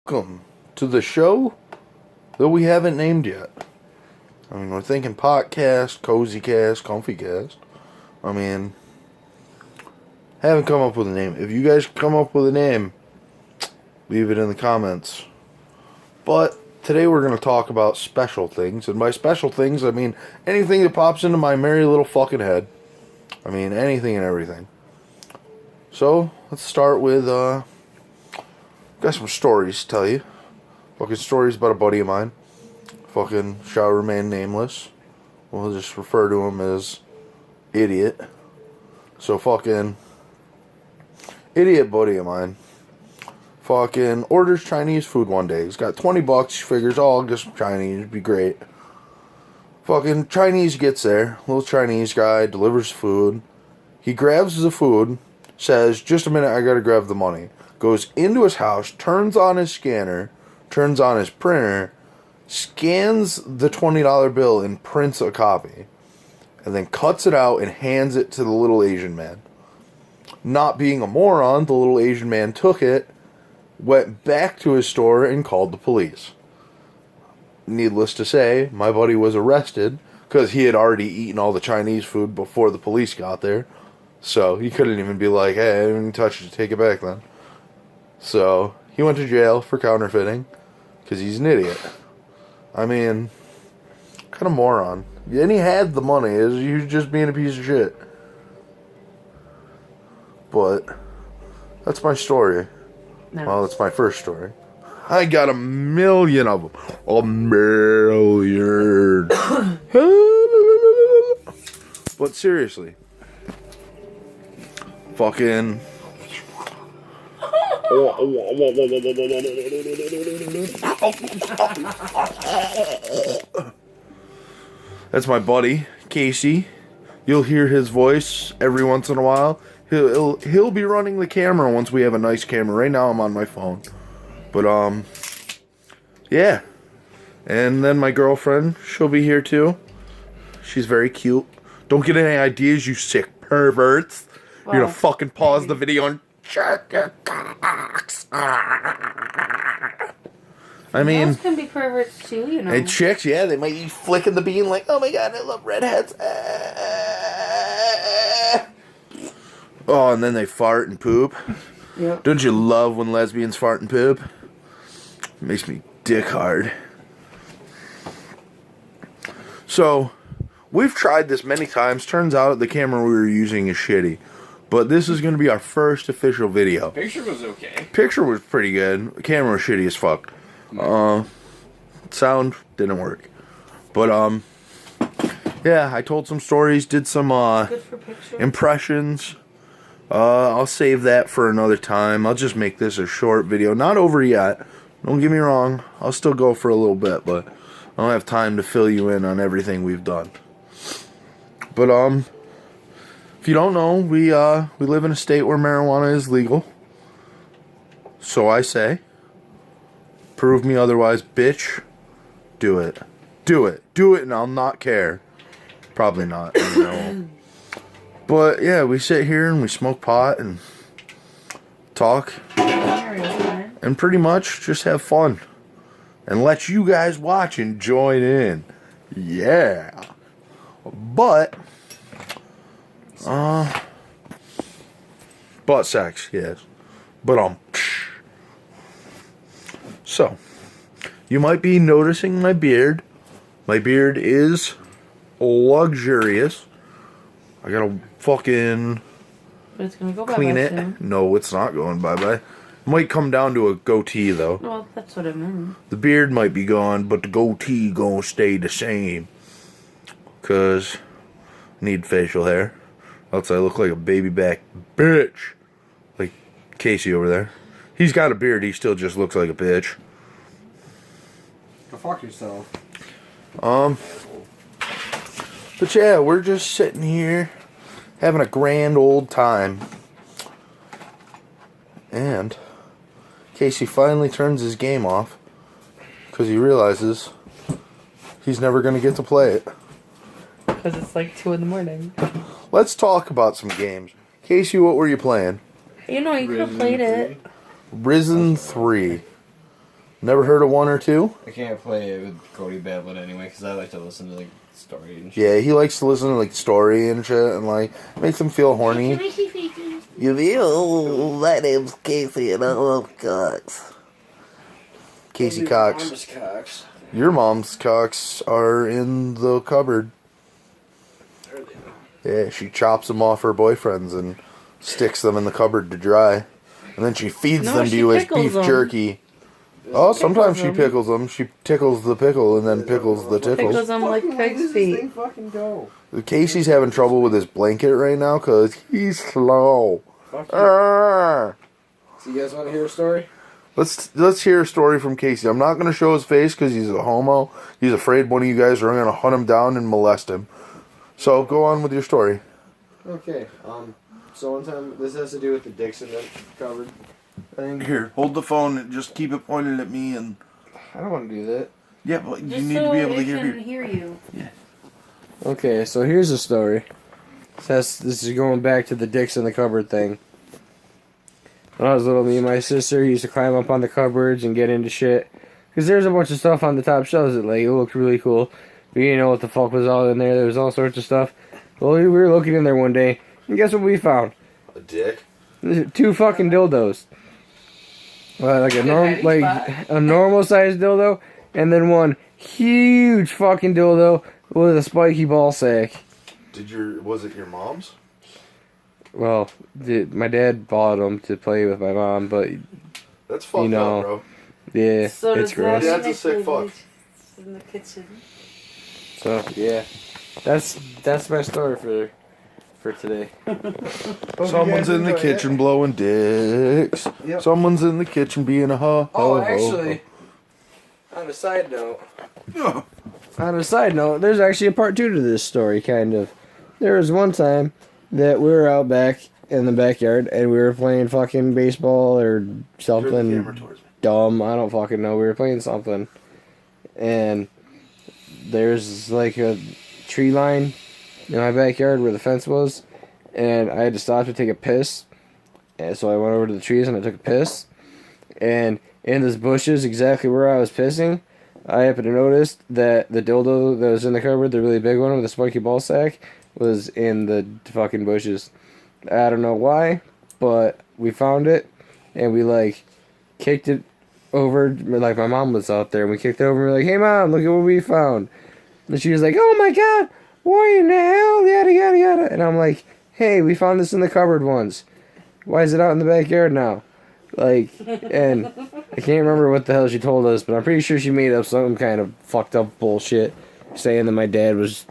Welcome to the show that we haven't named yet. I mean, we're thinking podcast, cozy cast, comfy cast. I mean, haven't come up with a name. If you guys come up with a name, leave it in the comments. But today we're going to talk about special things. And by special things, I mean anything that pops into my merry little fucking head. I mean, anything and everything. So, let's start with, got some stories to tell you. Fucking stories about a buddy of mine. Fucking shall remain nameless. We'll just refer to him as Idiot. So fucking idiot buddy of mine. Fucking orders Chinese food one day. He's got $20. He figures, oh, I'll get some Chinese. It'd be great. Fucking Chinese gets there. Little Chinese guy delivers food. He grabs the food. Says, just a minute, I gotta grab the money. Goes into his house, turns on his scanner, turns on his printer, scans the $20 bill and prints a copy, and then cuts it out and hands it to the little Asian man. Not being a moron, the little Asian man took it, went back to his store, and called the police. Needless to say, my buddy was arrested because he had already eaten all the Chinese food before the police got there. So he couldn't even be like, hey, I didn't even touch it, take it back then. So he went to jail for counterfeiting because he's an idiot. I mean, kind of moron. And he had the money. He was just being a piece of shit. But that's my story. No. Well, that's my first story. I got a million of them. A million. But seriously. Fucking. That's my buddy, Casey. You'll hear his voice every once in a while. He'll be running the camera once we have a nice camera. Right now I'm on my phone. But yeah. And then my girlfriend, she'll be here too. She's very cute. Don't get any ideas, you sick perverts. Well, you're gonna fucking pause the video and check your cocks. I mean, girls can be perverts too, you know. and chicks, yeah, they might be flicking the bean like, oh my god, I love redheads. Oh, and then they fart and poop. Yep. Don't you love when lesbians fart and poop? It makes me dick hard. So, we've tried this many times. Turns out the camera we were using is shitty. But this is going to be our first official video. Picture was okay. Picture was pretty good. The camera was shitty as fuck. Sound didn't work. But, yeah, I told some stories, did some, Good for picture. impressions. I'll save that for another time. I'll just make this a short video. Not over yet. Don't get me wrong. I'll still go for a little bit, but I don't have time to fill you in on everything we've done. But, if you don't know, we live in a state where marijuana is legal. So I say, prove me otherwise, bitch. Do it. Do it. Do it and I'll not care. Probably not. You know. But yeah, we sit here and we smoke pot and talk. And pretty much just have fun. And let you guys watch and join in. Yeah. But butt sex, yes. But so, you might be noticing my beard. My beard is luxurious. I gotta fucking But it's gonna go clean bye-bye it. soon. No, it's not going bye-bye. Might come down to a goatee though. Well, that's what I meant. The beard might be gone, but the goatee gonna stay the same. Cause I need facial hair. Else I look like a baby back bitch. Like Casey over there. He's got a beard, he still just looks like a bitch. Go fuck yourself. But yeah, we're just sitting here having a grand old time. And Casey finally turns his game off because he realizes he's never going to get to play it. Because it's like 2 in the morning. Let's talk about some games. Casey, what were you playing? You know, you could have played it. Risen 3. Never heard of 1 or 2? I can't play it with Cody Babbitt anyway, because I like to listen to the story and shit. Yeah, he likes to listen to like story and shit, and like makes him feel horny. You feel? My name's Casey, and I love cocks. Casey Cox. I'm just Cox. Your mom's cocks are in the cupboard. Yeah, she chops them off her boyfriends and sticks them in the cupboard to dry, and then she feeds No, them to she you as pickles beef them. jerky. Oh, sometimes she them. pickles them. She tickles the pickle and then pickles the Pickles tickles. them like pig's feet. fucking go? Casey's having trouble with his blanket right now because he's slow. Fuck you. Arrgh. So you guys want to hear a story? Let's hear a story from Casey. I'm not going to show his face because he's a homo. He's afraid one of you guys are going to hunt him down and molest him. So go on with your story. Okay. So one time, this has to do with the Dixon cupboard thing. Here, hold the phone and just keep it pointed at me. And I don't want to do that. yeah, but you Just need so to be able to it hear can you. hear you. Okay, so here's a story. This is going back to the dicks in the cupboard thing. When I was little, me and my sister used to climb up on the cupboards and get into shit. Because there's a bunch of stuff on the top shelves that like, it looked really cool. We didn't know what the fuck was all in there. There was all sorts of stuff. Well, we were looking in there one day, and guess what we found? A dick? 2 fucking dildos. Like a normal sized dildo, and then one huge fucking dildo with a spiky ball sack. Was it your mom's? Well, my dad bought them to play with my mom, but That's fucked know. up, bro. yeah, So it's does gross. Yeah, that's a sick fuck. In the kitchen. So yeah, that's my story for today. Someone's in the kitchen blowing dicks. Yep. Someone's in the kitchen being a ho ho Oh, ho. actually, on a side note, there's actually a part 2 to this story. Kind of. There was one time that we were out back in the backyard and we were playing fucking baseball or Turn the something camera towards me. dumb. I don't fucking know. We were playing something, and there's like a tree line in my backyard where the fence was, and I had to stop to take a piss. And so I went over to the trees and I took a piss. And in those bushes, exactly where I was pissing, I happened to notice that the dildo that was in the cupboard, the really big one with the spiky ball sack, was in the fucking bushes. I don't know why, but we found it, and we like kicked it over. Like my mom was out there, and we kicked it over. And we were like, "Hey mom, look at what we found." And she was like, "Oh my god, what in the hell?" Yada yada yada. And I'm like, "Hey, we found this in the cupboard once. Why is it out in the backyard now?" Like, and I can't remember what the hell she told us, but I'm pretty sure she made up some kind of fucked up bullshit, saying that my dad was